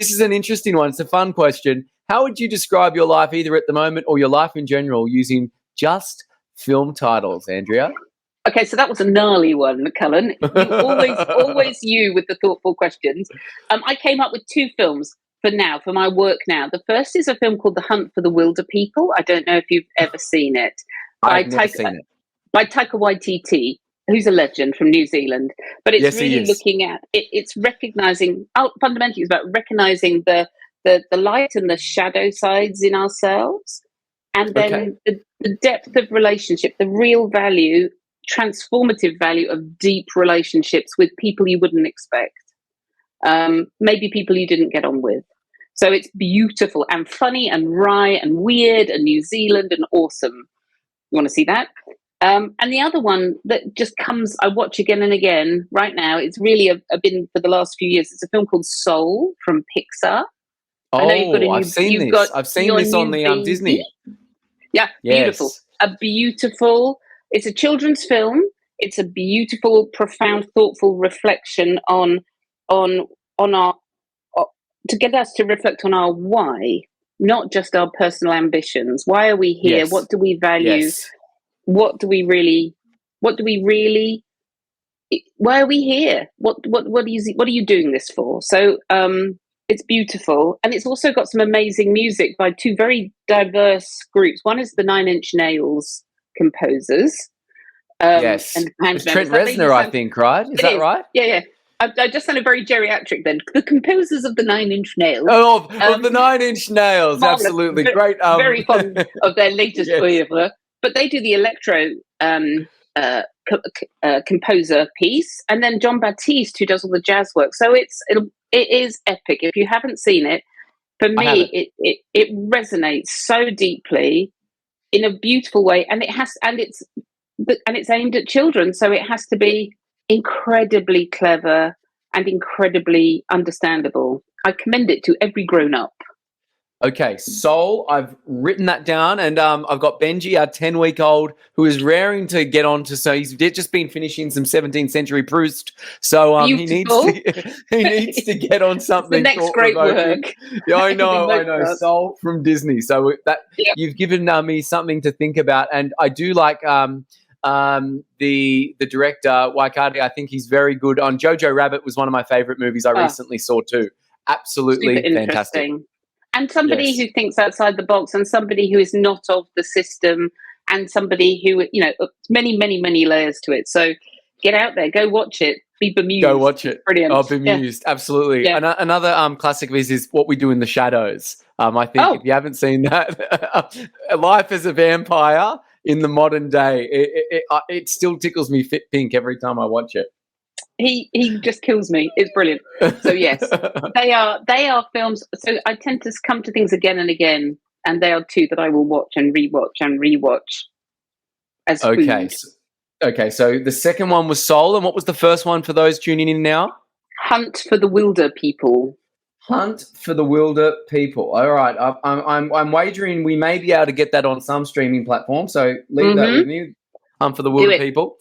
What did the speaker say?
this is an interesting one. It's a fun question. How would you describe your life either at the moment or your life in general using just film titles, Andrea? Okay, so that was a gnarly one, Cullen. You always you with the thoughtful questions. I came up with 2 films for my work now. The first is a film called The Hunt for the Wilder People. I don't know if you've ever seen it. I've never seen it. By Taika Waititi, who's a legend from New Zealand. But it's really looking at it. It's recognizing. Fundamentally, it's about recognizing the light and the shadow sides in ourselves, and then the depth of relationship, the real value, transformative value of deep relationships with people you wouldn't expect. Maybe people you didn't get on with. So it's beautiful and funny and wry and weird and New Zealand and awesome. You want to see that? And the other one that just comes, I watch again and again right now. It's really been for the last few years. It's a film called Soul from Pixar. I've seen this. I've seen this on the Disney. Yeah, beautiful. It's a children's film. It's a beautiful, profound, thoughtful reflection on our, to get us to reflect on our why, not just our personal ambitions. Why are we here? What do we value? Why are we here? What are you doing this for? So it's beautiful, and it's also got some amazing music by 2 very diverse groups. One is the 9 Inch Nails composers. And it's Trent Reznor, I think, right? Is that right? Yeah. I just sounded very geriatric then. The composers of the 9 Inch Nails. Of the 9 Inch Nails, absolutely. Great. Very fond of their latest oeuvre. But they do the electro composer piece, and then John Baptiste, who does all the jazz work. So it is epic. If you haven't seen it, for me, it resonates so deeply in a beautiful way, and it's aimed at children, so it has to be incredibly clever and incredibly understandable. I commend it to every grown-up. Okay, Soul, I've written that down, and I've got Benji, our 10-week-old, who is raring to get on to, so he's just been finishing some 17th century Proust, so he needs to get on something. It's the next great work. Yeah, I know, Soul from Disney. So you've given me something to think about, and I do like the director, Waikari. I think he's very good. On Jojo Rabbit was one of my favorite movies I recently saw too. Absolutely fantastic. And somebody who thinks outside the box, and somebody who is not of the system, and somebody who, many, many, many layers to it. So get out there, go watch it, be bemused. Go watch it. Brilliant. Oh, bemused. Yeah. Absolutely. Yeah. Another classic of his is What We Do in the Shadows. I think if you haven't seen that, life as a vampire in the modern day, it still tickles me pink every time I watch it. He just kills me. It's brilliant. So yes, they are films. So I tend to come to things again and again, and they are 2 that I will watch and rewatch as food. Okay. So the second one was Soul, and what was the first one for those tuning in now? Hunt for the Wilder People. Hunt for the Wilder People. All right, I'm wagering we may be able to get that on some streaming platform. So leave that with me. Hunt for the Wilder People.